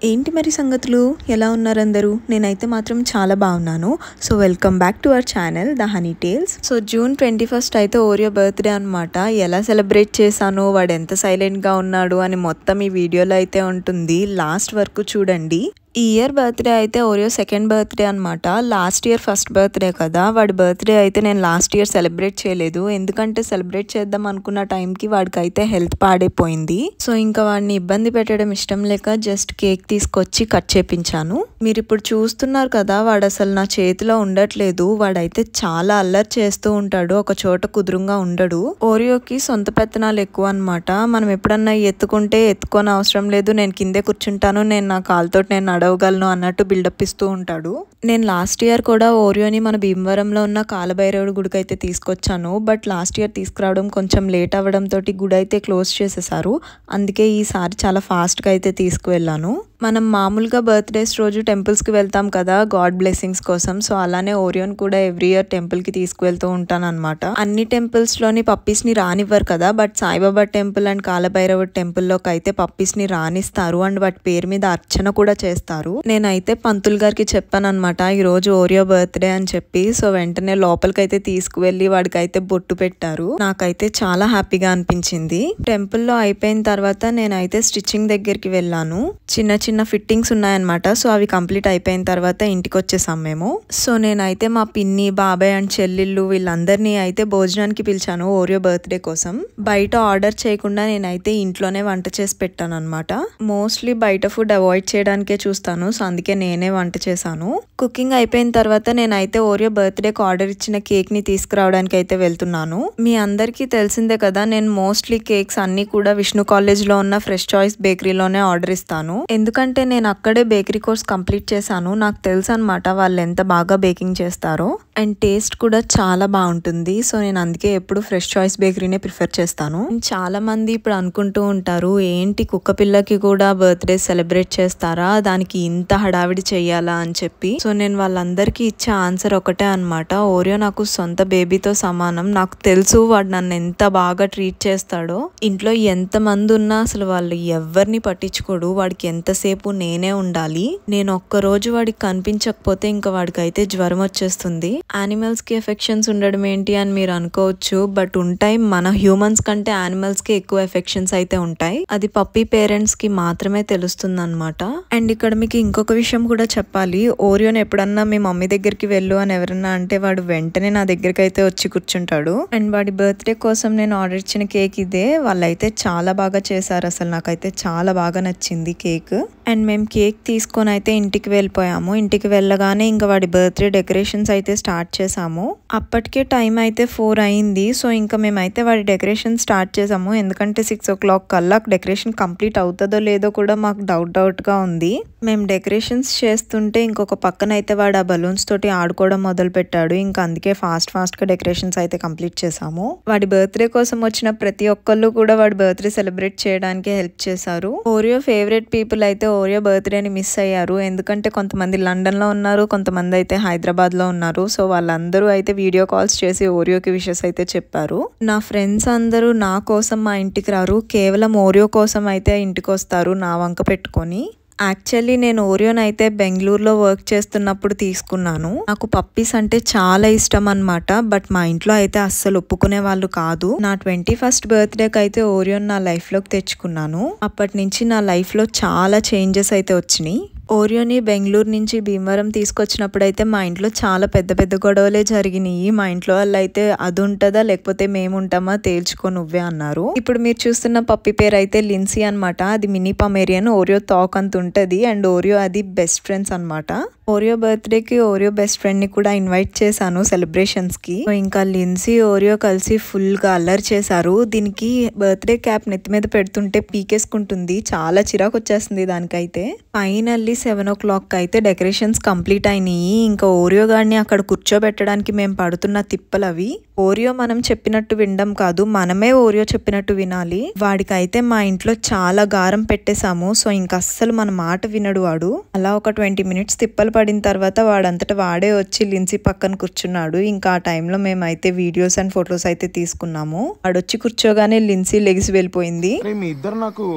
ఏంటి మరి సంగతులు ఎలా ఉన్నారు అందరూ? నేనైతే మాత్రం చాలా బాగున్నాను. So welcome back to our channel the honey tales. So June 21 అయితే ఓరియో బర్త్డే అనమాట. ఎలా సెలబ్రేట్ చేశాను, వాడు ఎంత సైలెంట్గా ఉన్నాడు అని మొత్తం ఈ వీడియోలో అయితే ఉంటుంది. లాస్ట్ వరకు చూడండి. ఈ ఇయర్ బర్త్డే అయితే ఓరియో సెకండ్ బర్త్డే అనమాట. లాస్ట్ ఇయర్ ఫస్ట్ బర్త్డే కదా. వాడి బర్త్డే అయితే నేను లాస్ట్ ఇయర్ సెలబ్రేట్ చేయలేదు, ఎందుకంటే సెలబ్రేట్ చేద్దాం అనుకున్న టైంకి వాడికి అయితే హెల్త్ పాడైపోయింది. సో ఇంకా వాడిని ఇబ్బంది పెట్టడం ఇష్టం లేక జస్ట్ కేక్ తీసుకొచ్చి కట్ చేపించాను. మీరు ఇప్పుడు చూస్తున్నారు కదా, వాడు అసలు నా చేతిలో ఉండట్లేదు. వాడైతే చాలా అల్లరి చేస్తూ ఉంటాడు, ఒక చోట కుదురుగా ఉండడు. ఓరియోకి సొంత పెత్తనాలు ఎక్కువ అనమాట. మనం ఎప్పుడన్నా ఎత్తుకుంటే ఎత్తుకోని అవసరం లేదు, నేను కిందే కూర్చుంటాను, నేను నా కాలుతో నేను అడవగలను అన్నట్టు బిల్డప్ ఇస్తూ ఉంటాడు. నేను లాస్ట్ ఇయర్ కూడా ఓరియోని మన భీమవరంలో ఉన్న కాలభైరవుడి గుడికి అయితే తీసుకొచ్చాను. బట్ లాస్ట్ ఇయర్ తీసుకురావడం కొంచెం లేట్ అవ్వడంతో గుడి అయితే క్లోజ్ చేసేసారు. అందుకే ఈసారి చాలా ఫాస్ట్గా అయితే తీసుకువెళ్ళాను. మనం మామూలుగా బర్త్డేస్ రోజు టెంపుల్స్కి వెళ్తాం కదా గాడ్ బ్లెస్సింగ్స్ కోసం. సో అలానే ఓరియోన్ కూడా ఎవ్రీ ఇయర్ టెంపుల్కి తీసుకువెళ్తూ ఉంటాను అనమాట. అన్ని టెంపుల్స్లోని పప్పీస్ని రానివ్వరు కదా, బట్ సాయిబాబా టెంపుల్ అండ్ కాలభైరవుడి టెంపుల్లోకి అయితే పప్పీస్ని రానిస్తారు అండ్ వాటి పేరు మీద అర్చన కూడా చేస్తారు. నేనైతే పంతులు గారికి చెప్పాను అనమాట, ఈ రోజు ఓరియో బర్త్డే అని చెప్పి. సో వెంటనే లోపలికైతే తీసుకువెళ్ళి వాడికైతే బొట్టు పెట్టారు. నాకైతే చాలా హ్యాపీగా అనిపించింది. టెంపుల్లో అయిపోయిన తర్వాత నేనైతే స్టిచ్చింగ్ దగ్గరికి వెళ్ళాను. చిన్న చిన్న ఫిట్టింగ్స్ ఉన్నాయన్నమాట. సో అవి కంప్లీట్ అయిపోయిన తర్వాత ఇంటికి వచ్చేసాం మేము. సో నేనైతే మా పిన్ని, బాబాయ్ అండ్ చెల్లెళ్ళు వీళ్ళందరినీ అయితే భోజనానికి పిలిచాను ఓరియో బర్త్డే కోసం. బయట ఆర్డర్ చేయకుండా నేనైతే ఇంట్లోనే వంట చేసి పెట్టాను అనమాట. మోస్ట్లీ బయట ఫుడ్ అవాయిడ్ చేయడానికే చూస్తాను, సో అందుకే నేనే వంట చేశాను. కుకింగ్ అయిపోయిన తర్వాత నేనైతే ఓరియో బర్త్డేకి ఆర్డర్ ఇచ్చిన కేక్ ని తీసుకురావడానికి అయితే వెళ్తున్నాను. మీ అందరికీ తెలిసిందే కదా, నేను మోస్ట్లీ కేక్స్ అన్ని కూడా విష్ణు కాలేజ్ లో ఉన్న ఫ్రెష్ చాయిస్ బేకరీలోనే ఆర్డర్ ఇస్తాను. ఎందుకంటే నేను అక్కడే బేకరీ కోర్స్ కంప్లీట్ చేశాను. నాకు తెలుసు అనమాట వాళ్ళు ఎంత బాగా బేకింగ్ చేస్తారో, అండ్ టేస్ట్ కూడా చాలా బాగుంటుంది. సో నేను అందుకే ఎప్పుడు ఫ్రెష్ చాయిస్ బేకరీనే ప్రిఫర్ చేస్తాను. చాలా మంది ఇప్పుడు అనుకుంటూ ఉంటారు, ఏంటి కుక్క పిల్లకి కూడా బర్త్డే సెలబ్రేట్ చేస్తారా, దానికి ఇంత హడావిడి చెయ్యాలా అని చెప్పి. సో నేను వాళ్ళందరికీ ఇచ్చే ఆన్సర్ ఒకటే అనమాట, ఓరియో నాకు సొంత బేబీతో సమానం. నాకు తెలుసు వాడు నన్ను ఎంత బాగా ట్రీట్ చేస్తాడో. ఇంట్లో ఎంత మంది ఉన్నా అసలు వాళ్ళు ఎవరిని పట్టించుకోడు. వాడికి ఎంతసేపు నేనే ఉండాలి. నేను ఒక్కరోజు వాడికి కనిపించకపోతే ఇంకా వాడికి అయితే జ్వరం వచ్చేస్తుంది. యానిమల్స్ కి ఎఫెక్షన్స్ ఉండడం ఏంటి అని మీరు అనుకోవచ్చు, బట్ ఉంటాయి. మన హ్యూమన్స్ కంటే యానిమల్స్ కి ఎక్కువ ఎఫెక్షన్స్ అయితే ఉంటాయి. అది పప్పీ పేరెంట్స్ కి మాత్రమే తెలుస్తుంది అనమాట. అండ్ ఇక్కడ మీకు ఇంకొక విషయం కూడా చెప్పాలి, ఓరియోని ఎప్పుడన్నా మీ మమ్మీ దగ్గరికి వెళ్ళు అని ఎవరన్నా అంటే వాడు వెంటనే నా దగ్గరికి అయితే వచ్చి కూర్చుంటాడు. అండ్ వాడి బర్త్డే కోసం నేను ఆర్డర్ ఇచ్చిన కేక్ ఇదే. వాళ్ళైతే చాలా బాగా చేశారు, అసలు నాకైతే చాలా బాగా నచ్చింది కేక్. అండ్ మేము కేక్ తీసుకొని అయితే ఇంటికి వెళ్ళిపోయాము. ఇంటికి వెళ్ళగానే ఇంకా వాడి బర్త్డే డెకరేషన్స్ అయితే స్టార్ట్ చేసాము. అప్పటికే టైం అయితే 4 అయింది. సో ఇంకా మేమైతే వాడి డెకరేషన్ స్టార్ట్ చేసాము, ఎందుకంటే 6 o'clock కల్లా డెకరేషన్ కంప్లీట్ అవుతుందో లేదో కూడా మాకు డౌట్గా ఉంది. మేము డెకరేషన్స్ చేస్తుంటే ఇంకొక పక్కన అయితే వాడు ఆ బలూన్స్ తోటి ఆడుకోవడం మొదలు పెట్టాడు. ఇంకా అందుకే ఫాస్ట్గా డెకరేషన్స్ అయితే కంప్లీట్ చేసాము. వాడి బర్త్డే కోసం వచ్చిన ప్రతి ఒక్కళ్ళు కూడా వాడి బర్త్డే సెలబ్రేట్ చేయడానికి హెల్ప్ చేశారు. ఓరియో ఫేవరెట్ పీపుల్ అయితే ఓరియో బర్త్డేని మిస్ అయ్యారు, ఎందుకంటే కొంతమంది లండన్ లో ఉన్నారు, కొంతమంది అయితే హైదరాబాద్ లో ఉన్నారు. సో వాళ్ళందరూ అయితే వీడియో కాల్స్ చేసి ఓరియోకి విషెస్ అయితే చెప్పారు. నా ఫ్రెండ్స్ అందరూ నా కోసం మా ఇంటికి రారు, కేవలం ఓరియో కోసం అయితే ఇంటికి వస్తారు నా వంక పెట్టుకొని. యాక్చువల్లీ నేను ఓరియోన్ అయితే బెంగళూరులో వర్క్ చేస్తున్నప్పుడు తీసుకున్నాను. నాకు పప్పీస్ అంటే చాలా ఇష్టం అనమాట, బట్ మా ఇంట్లో అయితే అస్సలు ఒప్పుకునే వాళ్ళు కాదు. నా 21st బర్త్డేకి అయితే ఓరియోన్ నా లైఫ్లోకి తెచ్చుకున్నాను. అప్పటి నుంచి నా లైఫ్లో చాలా చేంజెస్ అయితే వచ్చినాయి. ఓరియోని బెంగళూరు నుంచి భీమవరం తీసుకొచ్చినప్పుడు అయితే మా ఇంట్లో చాలా పెద్ద గొడవలే జరిగినాయి. మా ఇంట్లో వాళ్ళు అయితే అది ఉంటుందా లేకపోతే మేము ఉంటామా తేల్చుకో నువ్వే అన్నారు. ఇప్పుడు మీరు చూస్తున్న పప్పి పేరు అయితే లిన్సీ అనమాట. అది మినీ పమేరియన్. ఓరియో తాక్ అంత ఉంటది అండ్ ఓరియో అది బెస్ట్ ఫ్రెండ్స్ అనమాట. ఓరియో బర్త్డేకి ఓరియో బెస్ట్ ఫ్రెండ్ ని కూడా ఇన్వైట్ చేశాను సెలబ్రేషన్స్ కి. ఇంకా లిన్సీ ఓరియో కలిసి ఫుల్ గా అల్లరి చేశారు. దీనికి బర్త్డే క్యాప్ నెత్తి మీద పెడుతుంటే పీకేసుకుంటుంది, చాలా చిరాకు వచ్చేస్తుంది దానికైతే. ఫైనల్లీ 7 o'clock అయితే డెకరేషన్స్ కంప్లీట్ అయినాయి. ఇంకా ఓరియో గాడిని అక్కడ కూర్చోబెట్టడానికి మేము పడుతున్న తిప్పలు అవి. ఓరియో మనం చెప్పినట్టు వినడం కాదు, మనమే ఓరియో చెప్పినట్టు వినాలి. వాడికైతే మా ఇంట్లో చాలా గారం పెట్టేశాము. సో ఇంకా అస్సలు మన మాట వినడు వాడు. అలా ఒక 20 minutes తిప్పలు పడిన తర్వాత వాడంతటా వాడే వచ్చి లిన్సీ పక్కన కూర్చున్నాడు. ఇంకా ఆ టైంలో మేమైతే వీడియోస్ అండ్ ఫొటోస్ అయితే తీసుకున్నాము. వాడొచ్చి కూర్చోగానే లిన్సీ లెగిసి వెళ్ళిపోయింది. మీ ఇద్దరు నాకు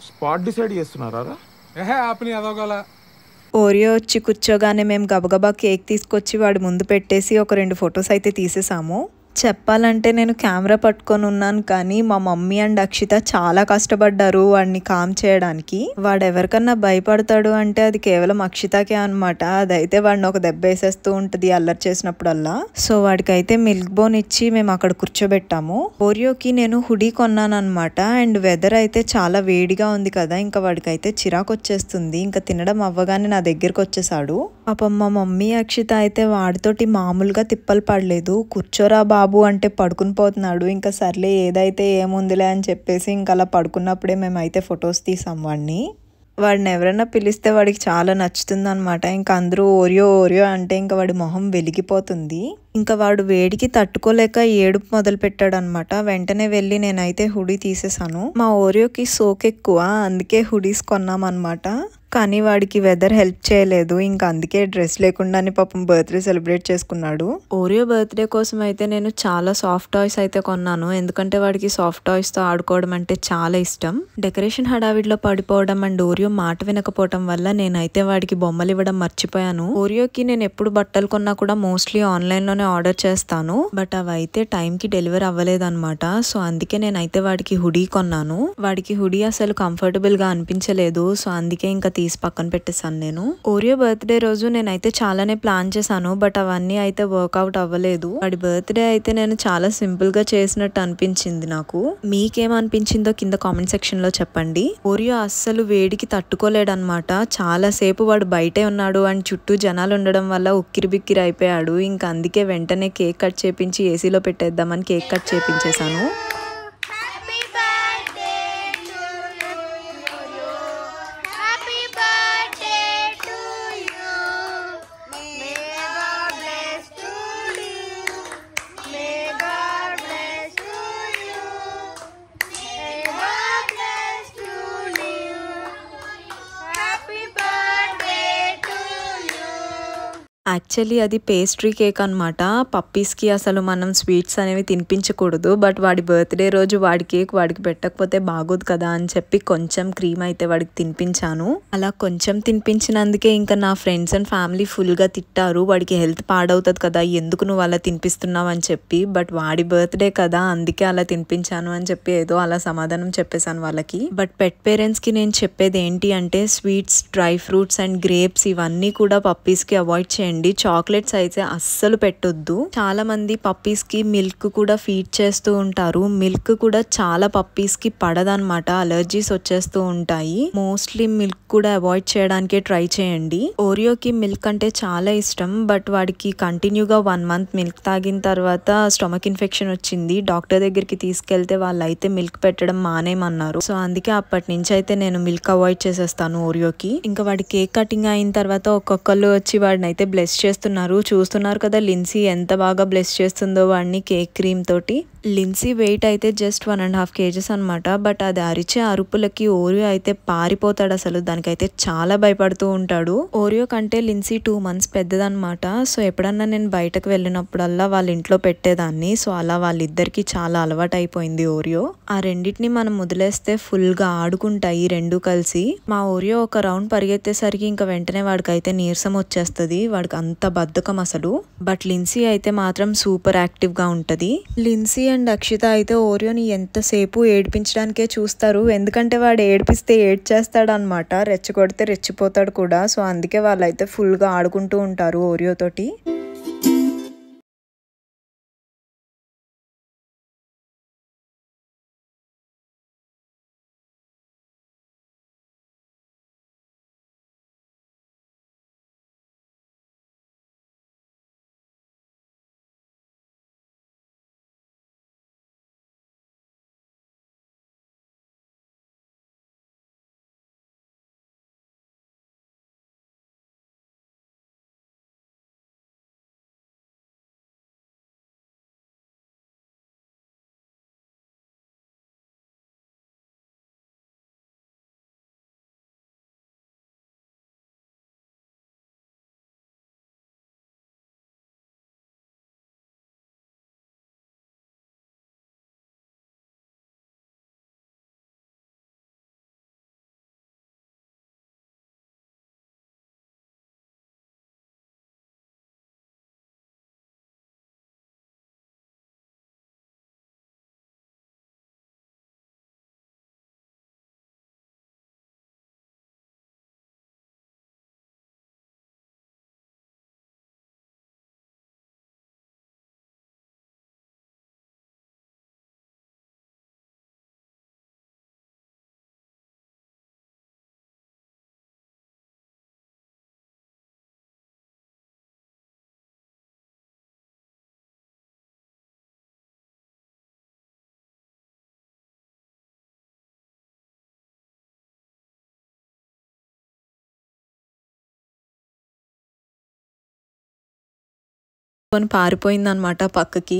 స్పాట్ డిసైడ్ చేస్తున్నారా? ఓరియో వచ్చి కూర్చోగానే మేము గబగబా కేక్ తీసుకొచ్చి వాడి ముందు పెట్టేసి ఒక 2 ఫొటోస్ అయితే తీసేసాము. చెప్పాలంటే నేను కెమెరా పట్టుకొని ఉన్నాను కానీ మా మమ్మీ అండ్ అక్షిత చాలా కష్టపడ్డారు వాడిని కామ్ చేయడానికి. వాడు ఎవరికన్నా భయపడతాడు అంటే అది కేవలం అక్షితకే అనమాట. అదైతే వాడిని ఒక దెబ్బ వేసేస్తూ ఉంటది అల్లరి చేసినప్పుడల్లా. సో వాడికైతే మిల్క్ బోన్ ఇచ్చి మేము అక్కడ కూర్చోబెట్టాము. ఓరియోకి నేను హుడీ కొన్నాను అనమాట. అండ్ వెదర్ అయితే చాలా వేడిగా ఉంది కదా, ఇంకా వాడికైతే చిరాకు వచ్చేస్తుంది. ఇంకా తినడం అవ్వగానే నా దగ్గరకు వచ్చేసాడు. పాపం మా మమ్మీ అక్షిత అయితే వాడితోటి మామూలుగా తిప్పలు పడలేదు. కూర్చోరా బాబు అంటే పడుకుని పోతున్నాడు. ఇంకా సర్లే ఏదైతే ఏముందిలే అని చెప్పేసి ఇంకా అలా పడుకున్నప్పుడే మేమైతే ఫొటోస్ తీసాం వాడిని. వాడిని ఎవరైనా పిలిస్తే వాడికి చాలా నచ్చుతుంది అనమాట. ఇంకా అందరూ ఓరియో ఓరియో అంటే ఇంకా వాడి మొహం వెలిగిపోతుంది. ఇంకా వాడు వేడికి తట్టుకోలేక ఏడుపు మొదలు పెట్టాడు అనమాట. వెంటనే వెళ్ళి నేనైతే హుడీ తీసేసాను. మా ఓరియోకి సోక్ ఎక్కువ, అందుకే హుడీస్ కొన్నామన్నమాట. కానీ వాడికి వెదర్ హెల్ప్ చేయలేదు. ఇంకా అందుకే డ్రెస్ లేకుండానే పాపం బర్త్డే సెలబ్రేట్ చేసుకున్నాడు. ఓరియో బర్త్డే కోసం అయితే నేను చాలా సాఫ్ట్ టాయ్స్ అయితే కొన్నాను. ఎందుకంటే వాడికి సాఫ్ట్ టాయ్స్ తో ఆడుకోవడం అంటే చాలా ఇష్టం. డెకరేషన్ హడావిడిలో పడిపోవడం అండ్ ఓరియో మాట వినకపోవడం వల్ల నేనైతే వాడికి బొమ్మలు ఇవ్వడం మర్చిపోయాను. ఓరియోకి నేను ఎప్పుడు బట్టలు కొన్నా కూడా మోస్ట్లీ ఆన్లైన్ లోనే ఆర్డర్ చేస్తాను. బట్ అవి అయితే టైం కి డెలివరీ అవ్వలేదన్నమాట. సో అందుకే నేనైతే వాడికి హుడీ కొన్నాను. వాడికి హుడీ అసలు కంఫర్టబుల్ గా అనిపించలేదు. సో అందుకే ఇంకా తీసి పక్కన పెట్టేసాను నేను. ఓరియో బర్త్డే రోజు నేనైతే చాలానే ప్లాన్ చేశాను. బట్ అవన్నీ అయితే వర్కౌట్ అవ్వలేదు. వాడి బర్త్డే అయితే నేను చాలా సింపుల్ గా చేసినట్టు అనిపించింది నాకు. మీకేమనిపించిందో కింద కామెంట్ సెక్షన్ లో చెప్పండి. ఓరియో అస్సలు వేడికి తట్టుకోలేడనమాట. చాలా సేపు వాడు బయటే ఉన్నాడు అండ్ చుట్టూ జనాలు ఉండడం వల్ల ఉక్కిరి బిక్కిరి అయిపోయాడు. ఇంకా అందుకే వెంటనే కేక్ కట్ చేపించి ఏసీలో పెట్టేద్దామని కేక్ కట్ చేపించేశాను. యాక్చువల్లీ అది పేస్ట్రీ కేక్ అనమాట. పప్పీస్కి అసలు మనం స్వీట్స్ అనేవి తినిపించకూడదు. బట్ వాడి బర్త్డే రోజు వాడి కేక్ వాడికి పెట్టకపోతే బాగోదు కదా అని చెప్పి కొంచెం క్రీమ్ అయితే వాడికి తినిపించాను. అలా కొంచెం తినిపించినందుకే ఇంకా నా ఫ్రెండ్స్ అండ్ ఫ్యామిలీ ఫుల్గా తిట్టారు. వాడికి హెల్త్ పాడవుతుంది కదా, ఎందుకు నువ్వు అలా తినిపిస్తున్నావు అని చెప్పి. బట్ వాడి బర్త్డే కదా అందుకే అలా తినిపించాను అని చెప్పి ఏదో అలా సమాధానం చెప్పేశాను వాళ్ళకి. బట్ పెట్ పేరెంట్స్కి నేను చెప్పేది ఏంటి అంటే sweets, dry fruits and grapes ఇవన్నీ కూడా పప్పీస్కి అవాయిడ్ చేయండి. చాక్లెట్స్ అయితే అస్సలు పెట్టొద్దు. చాలా మంది పప్పీస్ కి మిల్క్ కూడా ఫీడ్ చేస్తూ ఉంటారు. మిల్క్ కూడా చాలా పప్పీస్ కి పడదనమాట. అలర్జీస్ వచ్చేస్తూ ఉంటాయి. మోస్ట్లీ మిల్క్ కూడా అవాయిడ్ చేయడానికే ట్రై చేయండి. ఓరియోకి మిల్క్ అంటే చాలా ఇష్టం. బట్ వాడికి కంటిన్యూగా 1 మంత్ మిల్క్ తాగిన తర్వాత స్టమక్ ఇన్ఫెక్షన్ వచ్చింది. డాక్టర్ దగ్గరికి తీసుకెళ్తే వాళ్ళైతే మిల్క్ పెట్టడం మానేయమన్నారు. సో అందుకే అప్పటి నుంచి అయితే నేను మిల్క్ అవాయిడ్ చేసేస్తాను ఓరియోకి. ఇంకా వాడి కేక్ కటింగ్ అయిన తర్వాత ఒక్కొక్కళ్ళు వచ్చి వాడిని అయితే బ్లెస్ చేస్తున్నారు. చూస్తున్నారు కదా లిన్సీ ఎంత బాగా బ్లెస్ చేస్తుందో వాడిని కేక్ క్రీమ్ తోటి. లిన్సీ వెయిట్ అయితే జస్ట్ 1.5 kgs అనమాట. బట్ అది అరిచే అరుపులకి ఓరియో అయితే పారిపోతాడు. అసలు దానికైతే చాలా భయపడుతూ ఉంటాడు. ఓరియో కంటే లిన్సీ 2 months పెద్దదనమాట. సో ఎప్పుడన్నా నేను బయటకు వెళ్ళినప్పుడల్లా వాళ్ళ ఇంట్లో పెట్టేదాన్ని. సో అలా వాళ్ళిద్దరికి చాలా అలవాటు అయిపోయింది ఓరియో. ఆ రెండింటిని మనం వదిలేస్తే ఫుల్ గా ఆడుకుంటాయి రెండు కలిసి. మా ఓరియో ఒక రౌండ్ పరిగెత్తేసరికి ఇంకా వెంటనే వాడికైతే నీరసం వచ్చేస్తుంది. వాడికి అంత బద్ధకం అసలు. బట్ లిన్సీ అయితే మాత్రం సూపర్ యాక్టివ్ గా ఉంటది. లిన్సీ అండ్ అక్షిత అయితే ఓరియోని ఎంతసేపు ఏడిపించడానికే చూస్తారు. ఎందుకంటే వాడు ఏడిపిస్తే ఏడ్చేస్తాడు అనమాట. రెచ్చగొడితే రెచ్చిపోతాడు కూడా. సో అందుకే వాళ్ళైతే ఫుల్ గా ఆడుకుంటూ ఉంటారు ఓరియో తోటి. కొని పారిపోయిందనమాట పక్కకి.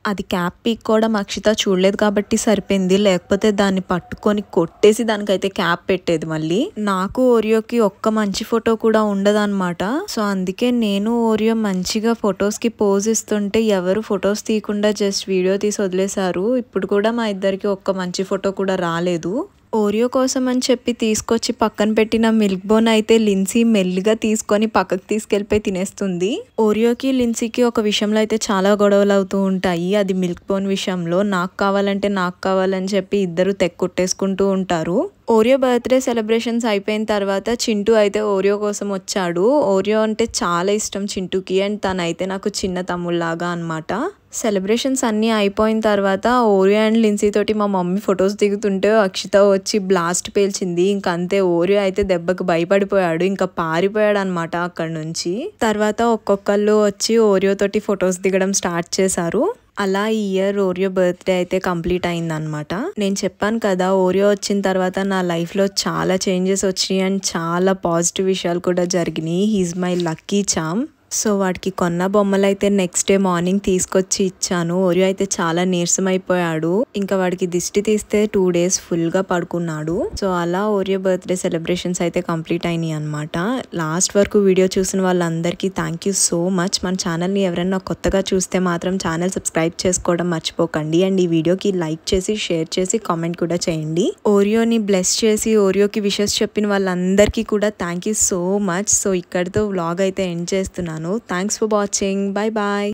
అది క్యాప్ పీక్కోవడం అక్షిత చూడలేదు కాబట్టి సరిపోయింది, లేకపోతే దాన్ని పట్టుకొని కొట్టేసి దానికైతే క్యాప్ పెట్టేది. మళ్ళీ నాకు ఓరియోకి ఒక్క మంచి ఫోటో కూడా ఉండదన్నమాట. సో అందుకే నేను ఓరియో మంచిగా ఫొటోస్ కి పోజ్ ఇస్తుంటే ఎవరు ఫొటోస్ తీయకుండా జస్ట్ వీడియో తీసి వదిలేశారు. ఇప్పుడు కూడా మా ఇద్దరికి ఒక్క మంచి ఫోటో కూడా రాలేదు. ఓరియో కోసం అని చెప్పి తీసుకొచ్చి పక్కన పెట్టిన మిల్క్ బోన్ అయితే లిన్సీ మెల్లిగా తీసుకొని పక్కకు తీసుకెళ్ళిపోయి తినేస్తుంది. ఓరియోకి లిన్సీకి ఒక విషయంలో అయితే చాలా గొడవలు అవుతూ ఉంటాయి. అది మిల్క్ బోన్ విషయంలో. నాకు కావాలని చెప్పి ఇద్దరు తెక్కొట్టేసుకుంటూ ఉంటారు. ఓరియో బర్త్డే సెలబ్రేషన్స్ అయిపోయిన తర్వాత చింటూ అయితే ఓరియో కోసం వచ్చాడు. ఓరియో అంటే చాలా ఇష్టం చింటూకి, అండ్ తనైతే నాకు చిన్న తమ్ముళ్ళలాగా అనమాట. సెలబ్రేషన్స్ అన్నీ అయిపోయిన తర్వాత ఓరియో అండ్ లిన్సీ తోటి మా మమ్మీ ఫొటోస్ దిగుతుంటే అక్షిత వచ్చి బ్లాస్ట్ పేల్చింది. ఇంకా అంతే, ఓరియో అయితే దెబ్బకు భయపడిపోయాడు, ఇంకా పారిపోయాడు అనమాట అక్కడి నుంచి. తర్వాత ఒక్కొక్కళ్ళు వచ్చి ఓరియో తోటి ఫొటోస్ దిగడం స్టార్ట్ చేశారు. అలా ఈ ఇయర్ ఓరియో బర్త్డే అయితే కంప్లీట్ అయిందనమాట. నేను చెప్పాను కదా, ఓరియో వచ్చిన తర్వాత నా లైఫ్లో చాలా చేంజెస్ వచ్చినాయి అండ్ చాలా పాజిటివ్ విషయాలు కూడా జరిగినాయి. He is my lucky charm. So వాడికి కొన్న బొమ్మలు అయితే నెక్స్ట్ డే మార్నింగ్ తీసుకొచ్చి ఇచ్చాను. ఓరియో అయితే చాలా నీరసం అయిపోయాడు. ఇంకా వాడికి దిష్టి తీస్తే 2 days ఫుల్గా పడుకున్నాడు. సో అలా ఓరియో బర్త్డే సెలబ్రేషన్స్ అయితే కంప్లీట్ అయినాయి అనమాట. లాస్ట్ వరకు వీడియో చూసిన వాళ్ళందరికీ థ్యాంక్ యూ సో మచ్. మన ఛానల్ని ఎవరైనా కొత్తగా చూస్తే మాత్రం ఛానల్ సబ్స్క్రైబ్ చేసుకోవడం మర్చిపోకండి. అండ్ ఈ వీడియోకి లైక్ చేసి షేర్ చేసి కామెంట్ కూడా చేయండి. ఓరియోని బ్లెస్ చేసి ఓరియోకి విషెస్ చెప్పిన వాళ్ళందరికీ కూడా thank you so much. So ఇక్కడితో వ్లాగ్ అయితే ఎండ్ చేస్తున్నాను. Thanks for watching. Bye bye.